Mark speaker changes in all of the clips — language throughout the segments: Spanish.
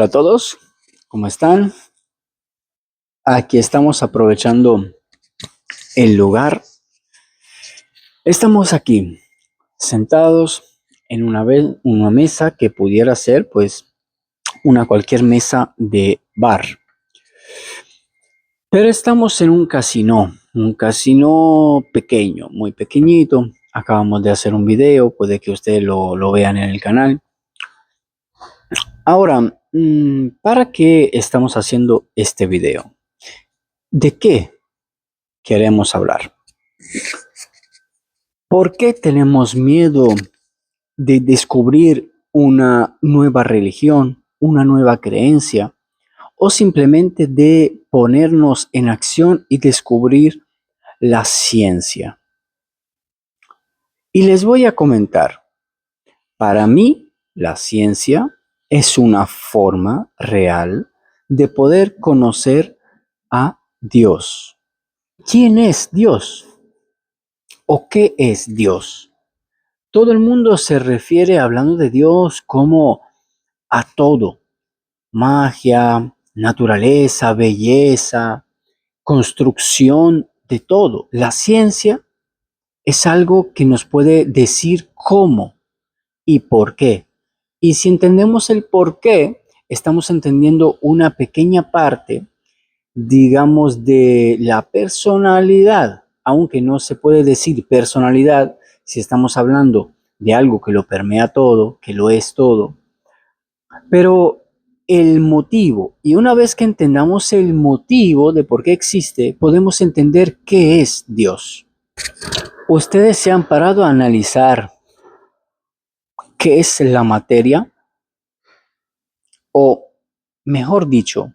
Speaker 1: Hola a todos, ¿cómo están? Aquí estamos aprovechando el lugar. Estamos aquí sentados en una mesa que pudiera ser pues una cualquier mesa de bar. Pero estamos en un casino pequeño, muy pequeñito. Acabamos de hacer un video, puede que ustedes lo vean en el canal. Ahora, ¿para qué estamos haciendo este video? ¿De qué queremos hablar? ¿Por qué tenemos miedo de descubrir una nueva religión, una nueva creencia, o simplemente de ponernos en acción y descubrir la ciencia? Y les voy a comentar, para mí la ciencia es una forma real de poder conocer a Dios. ¿Quién es Dios? ¿O qué es Dios? Todo el mundo se refiere hablando de Dios como a todo: magia, naturaleza, belleza, construcción, de todo. La ciencia es algo que nos puede decir cómo y por qué. Y si entendemos el por qué, estamos entendiendo una pequeña parte, digamos, de la personalidad, aunque no se puede decir personalidad si estamos hablando de algo que lo permea todo, que lo es todo. Pero el motivo, y una vez que entendamos el motivo de por qué existe, podemos entender qué es Dios. ¿Ustedes se han parado a analizar qué es la materia? O, mejor dicho,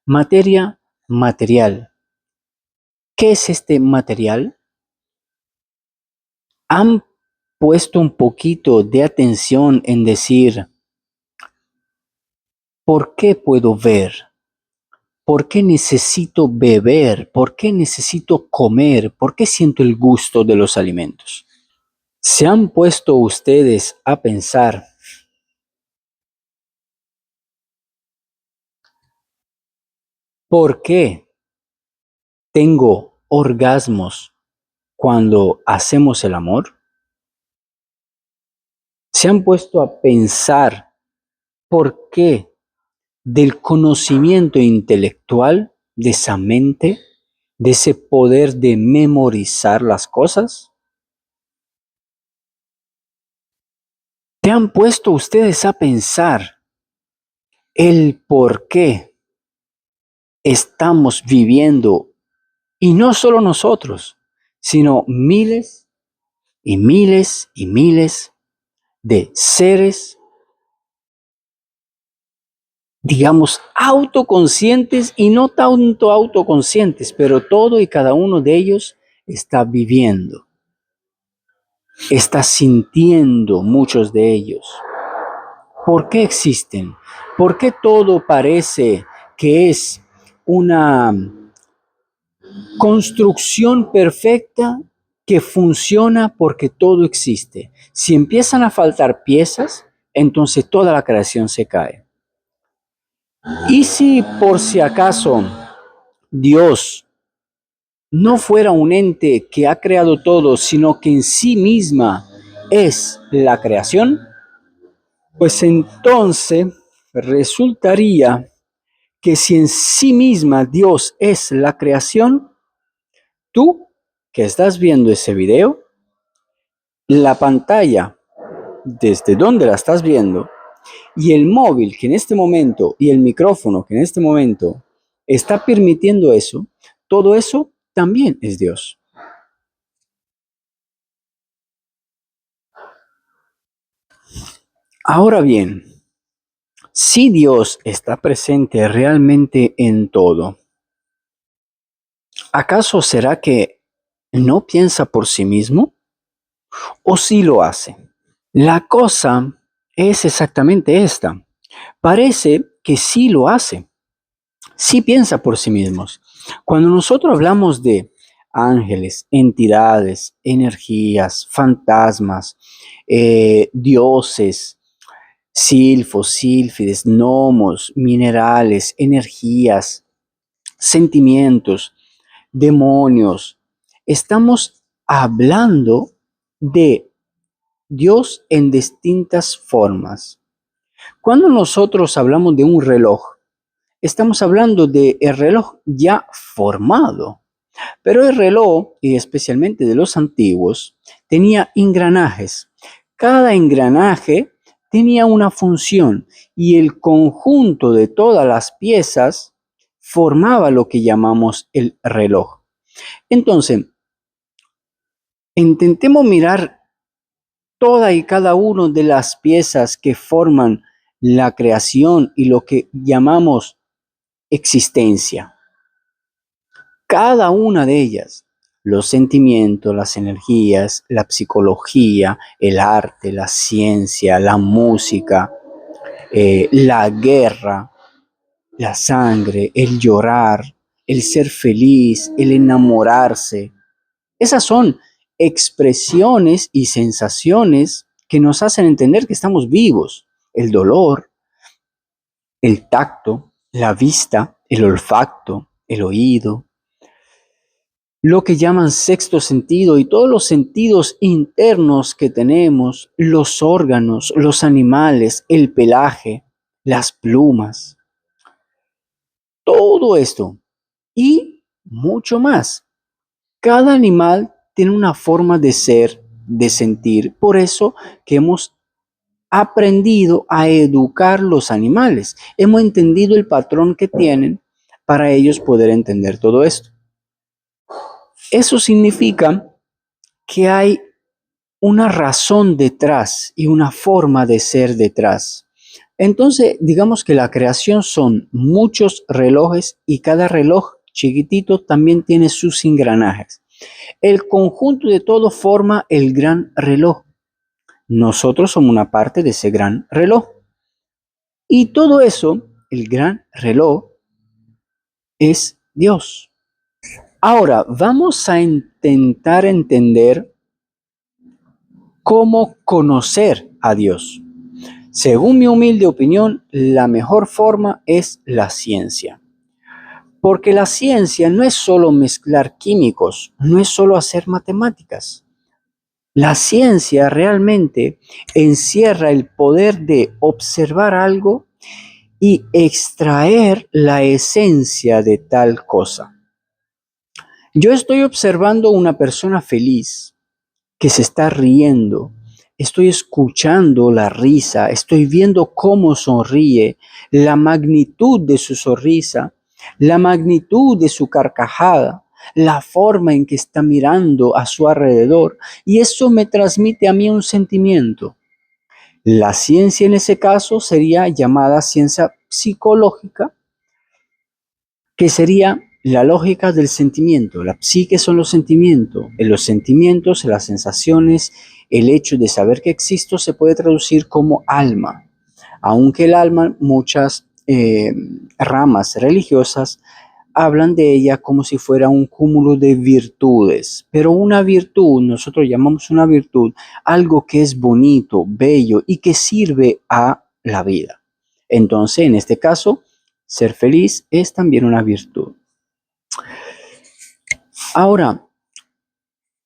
Speaker 1: materia material. ¿Qué es este material? ¿Han puesto un poquito de atención en decir, ¿por qué puedo ver? ¿Por qué necesito beber? ¿Por qué necesito comer? ¿Por qué siento el gusto de los alimentos? ¿Se han puesto ustedes a pensar por qué tengo orgasmos cuando hacemos el amor? ¿Se han puesto a pensar por qué del conocimiento intelectual, de esa mente, de ese poder de memorizar las cosas? ¿Se han puesto ustedes a pensar el por qué estamos viviendo, y no solo nosotros, sino miles y miles y miles de seres, digamos, autoconscientes y no tanto autoconscientes, pero todo y cada uno de ellos está viviendo, está sintiendo, muchos de ellos? ¿Por qué existen? ¿Por qué todo parece que es una construcción perfecta que funciona porque todo existe? Si empiezan a faltar piezas, entonces toda la creación se cae. Y si por si acaso Dios no fuera un ente que ha creado todo, sino que en sí misma es la creación, pues entonces resultaría que si en sí misma Dios es la creación, tú que estás viendo ese video, la pantalla desde donde la estás viendo y el móvil que en este momento y el micrófono que en este momento está permitiendo eso, todo eso también es Dios. Ahora bien, si Dios está presente realmente en todo, ¿acaso será que no piensa por sí mismo? ¿O sí lo hace? La cosa es exactamente esta. Parece que sí lo hace, sí piensa por sí mismos. Cuando nosotros hablamos de ángeles, entidades, energías, fantasmas, dioses, silfos, sílfides, gnomos, minerales, energías, sentimientos, demonios. Estamos hablando de Dios en distintas formas. Cuando nosotros hablamos de un reloj, estamos hablando de el reloj ya formado. Pero el reloj, y especialmente de los antiguos, tenía engranajes. Cada engranaje tenía una función y el conjunto de todas las piezas formaba lo que llamamos el reloj. Entonces, intentemos mirar toda y cada una de las piezas que forman la creación y lo que llamamos existencia. Cada una de ellas, los sentimientos, las energías, la psicología, el arte, la ciencia, la música, la guerra, la sangre, el llorar, el ser feliz, el enamorarse. Esas son expresiones y sensaciones que nos hacen entender que estamos vivos. El dolor, el tacto, la vista, el olfato, el oído, lo que llaman sexto sentido y todos los sentidos internos que tenemos, los órganos, los animales, el pelaje, las plumas, todo esto y mucho más. Cada animal tiene una forma de ser, de sentir, por eso que hemos aprendido a educar los animales. Hemos entendido el patrón que tienen para ellos poder entender todo esto. Eso significa que hay una razón detrás y una forma de ser detrás. Entonces, digamos que la creación son muchos relojes y cada reloj chiquitito también tiene sus engranajes. El conjunto de todo forma el gran reloj. Nosotros somos una parte de ese gran reloj. Y todo eso, el gran reloj, es Dios. Ahora, vamos a intentar entender cómo conocer a Dios. Según mi humilde opinión, la mejor forma es la ciencia. Porque la ciencia no es solo mezclar químicos, no es solo hacer matemáticas. La ciencia realmente encierra el poder de observar algo y extraer la esencia de tal cosa. Yo estoy observando una persona feliz que se está riendo. Estoy escuchando la risa, estoy viendo cómo sonríe, la magnitud de su sonrisa, la magnitud de su carcajada, la forma en que está mirando a su alrededor. Y eso me transmite a mí un sentimiento. La ciencia en ese caso sería llamada ciencia psicológica, que sería la lógica del sentimiento. La psique son los sentimientos, las sensaciones, el hecho de saber que existo se puede traducir como alma, aunque el alma, muchas ramas religiosas hablan de ella como si fuera un cúmulo de virtudes, pero una virtud, nosotros llamamos una virtud, algo que es bonito, bello y que sirve a la vida. Entonces, en este caso, ser feliz es también una virtud. Ahora,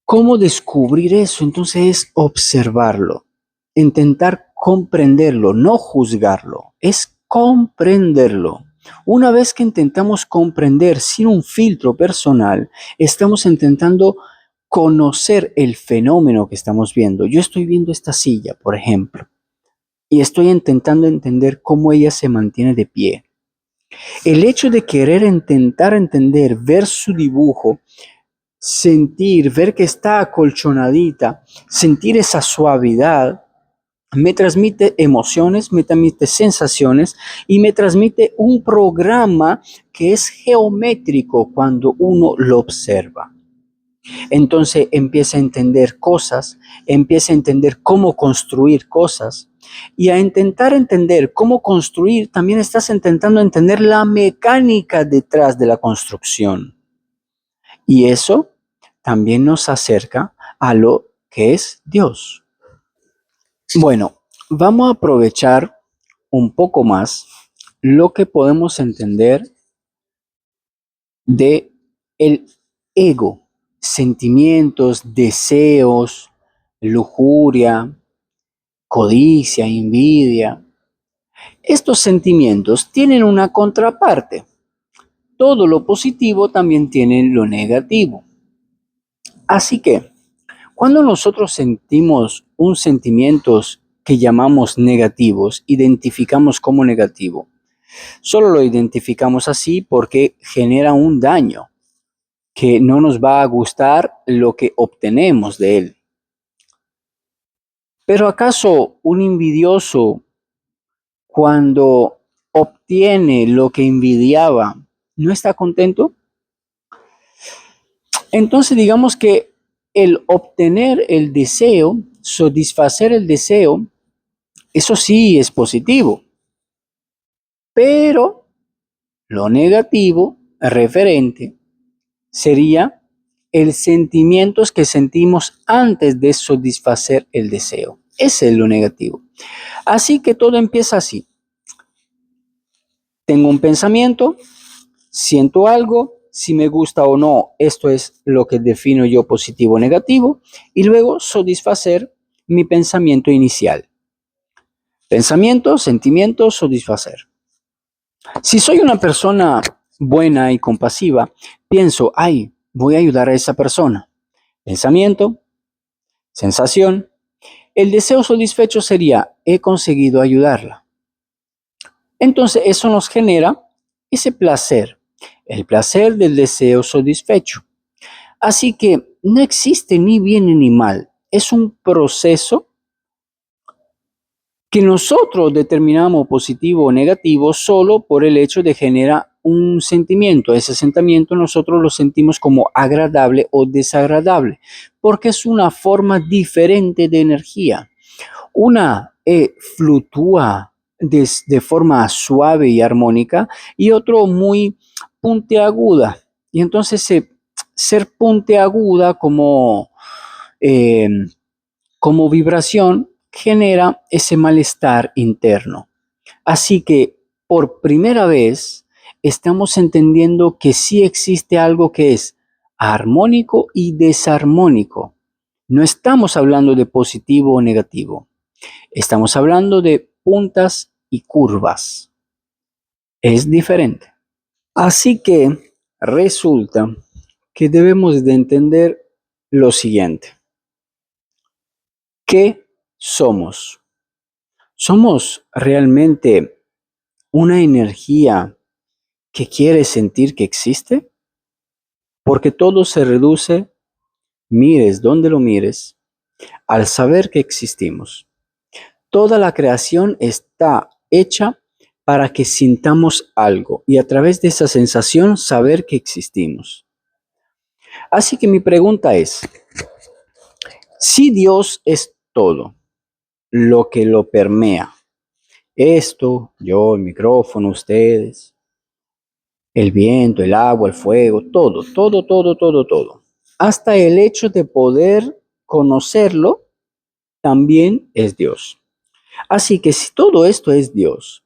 Speaker 1: ¿cómo descubrir eso? Entonces es observarlo, intentar comprenderlo, no juzgarlo, es comprenderlo. Una vez que intentamos comprender sin un filtro personal, estamos intentando conocer el fenómeno que estamos viendo. Yo estoy viendo esta silla, por ejemplo, y estoy intentando entender cómo ella se mantiene de pie. El hecho de querer intentar entender, ver su dibujo, sentir, ver que está acolchonadita, sentir esa suavidad, me transmite emociones, me transmite sensaciones y me transmite un programa que es geométrico cuando uno lo observa. Entonces empieza a entender cosas, empieza a entender cómo construir cosas y a intentar entender cómo construir, también estás intentando entender la mecánica detrás de la construcción. Y eso también nos acerca a lo que es Dios. Bueno, vamos a aprovechar un poco más lo que podemos entender de el ego, sentimientos, deseos, lujuria, codicia, envidia. Estos sentimientos tienen una contraparte. Todo lo positivo también tiene lo negativo. Así que cuando nosotros sentimos un sentimiento que llamamos negativos, identificamos como negativo, solo lo identificamos así porque genera un daño, que no nos va a gustar lo que obtenemos de él. Pero ¿acaso un envidioso, cuando obtiene lo que envidiaba, no está contento? Entonces digamos que el obtener el deseo, satisfacer el deseo, eso sí es positivo. Pero lo negativo referente sería el sentimiento que sentimos antes de satisfacer el deseo. Ese es lo negativo. Así que todo empieza así. Tengo un pensamiento, siento algo, si me gusta o no, esto es lo que defino yo positivo o negativo, y luego satisfacer mi pensamiento inicial. Pensamiento, sentimiento, satisfacer. Si soy una persona buena y compasiva, pienso, ay, voy a ayudar a esa persona. Pensamiento, sensación. El deseo satisfecho sería, he conseguido ayudarla. Entonces eso nos genera ese placer, el placer del deseo satisfecho. Así que no existe ni bien ni mal, es un proceso que nosotros determinamos positivo o negativo solo por el hecho de generar un sentimiento. Ese sentimiento nosotros lo sentimos como agradable o desagradable, porque es una forma diferente de energía. Una fluctúa de forma suave y armónica y otro muy puntiaguda. Y entonces ser puntiaguda eh, como vibración genera ese malestar interno. Así que por primera vez estamos entendiendo que sí existe algo que es armónico y desarmónico. No estamos hablando de positivo o negativo. Estamos hablando de puntas y curvas. Es diferente. Así que resulta que debemos de entender lo siguiente. ¿Qué somos? ¿Somos realmente una energía que quiere sentir que existe? Porque todo se reduce, mires donde lo mires, al saber que existimos. Toda la creación está hecha para que sintamos algo y a través de esa sensación saber que existimos. Así que mi pregunta es, si Dios es todo lo que lo permea, esto, yo, el micrófono, ustedes, el viento, el agua, el fuego, todo, hasta el hecho de poder conocerlo, también es Dios. Así que si todo esto es Dios,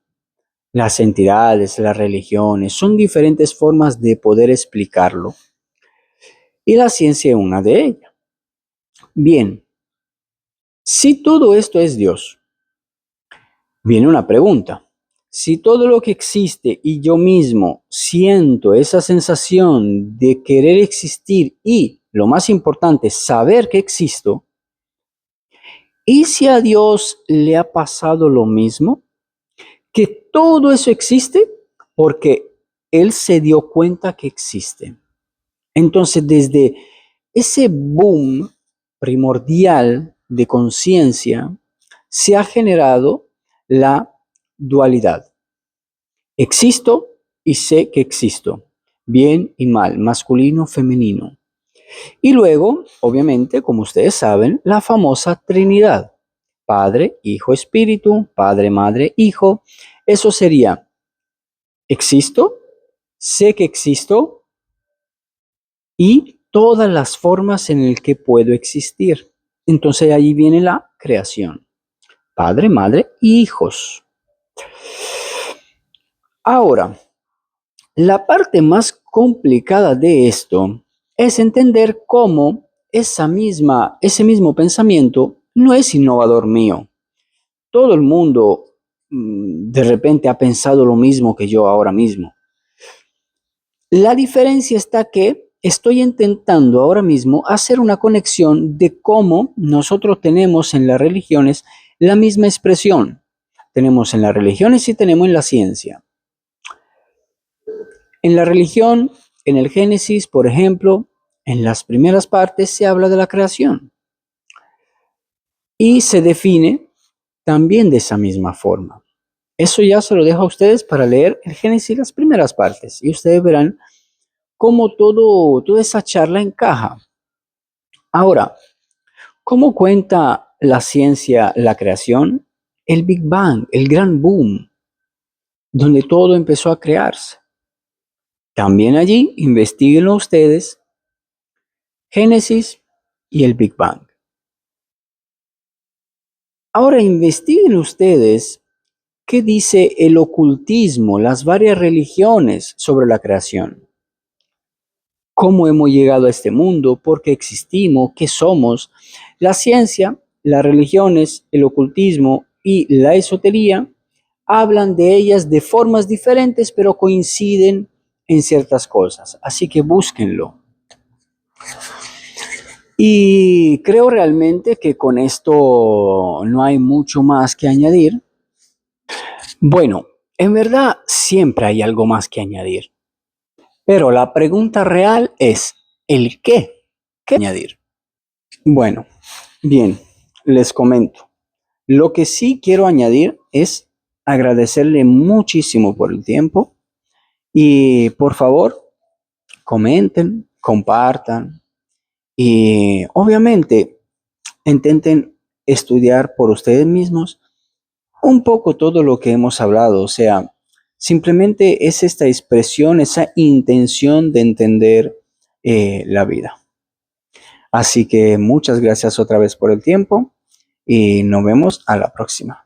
Speaker 1: las entidades, las religiones, son diferentes formas de poder explicarlo. Y la ciencia es una de ellas. Bien, si todo esto es Dios, viene una pregunta. Si todo lo que existe y yo mismo siento esa sensación de querer existir y, lo más importante, saber que existo, ¿y si a Dios le ha pasado lo mismo? Que todo eso existe porque Él se dio cuenta que existe. Entonces, desde ese boom primordial de conciencia, se ha generado la dualidad. Existo y sé que existo, bien y mal, masculino, femenino. Y luego, obviamente, como ustedes saben, la famosa Trinidad. Padre, Hijo, Espíritu, Padre, Madre, Hijo. Eso sería, existo, sé que existo y todas las formas en las que puedo existir. Entonces ahí viene la creación. Padre, Madre y hijos. Ahora, la parte más complicada de esto es entender cómo ese mismo pensamiento no es innovador mío. Todo el mundo de repente ha pensado lo mismo que yo ahora mismo. La diferencia está que estoy intentando ahora mismo hacer una conexión de cómo nosotros tenemos en las religiones la misma expresión. Tenemos en las religiones y tenemos en la ciencia. En la religión, en el Génesis, por ejemplo, en las primeras partes se habla de la creación y se define también de esa misma forma. Eso ya se lo dejo a ustedes para leer el Génesis las primeras partes y ustedes verán cómo toda esa charla encaja. Ahora, ¿cómo cuenta la ciencia la creación? El Big Bang, el gran boom, donde todo empezó a crearse. También allí, investiguenlo ustedes, Génesis y el Big Bang. Ahora investiguen ustedes qué dice el ocultismo, las varias religiones sobre la creación. Cómo hemos llegado a este mundo, por qué existimos, qué somos. La ciencia, las religiones, el ocultismo y la esotería hablan de ellas de formas diferentes, pero coinciden en ciertas cosas. Así que búsquenlo. Y creo realmente que con esto no hay mucho más que añadir. Bueno, en verdad siempre hay algo más que añadir. Pero la pregunta real es, ¿el qué? ¿Qué añadir? Bueno, bien, les comento. Lo que sí quiero añadir es agradecerle muchísimo por el tiempo y por favor, comenten, compartan y obviamente intenten estudiar por ustedes mismos un poco todo lo que hemos hablado. O sea, simplemente es esta expresión, esa intención de entender la vida. Así que muchas gracias otra vez por el tiempo y nos vemos a la próxima.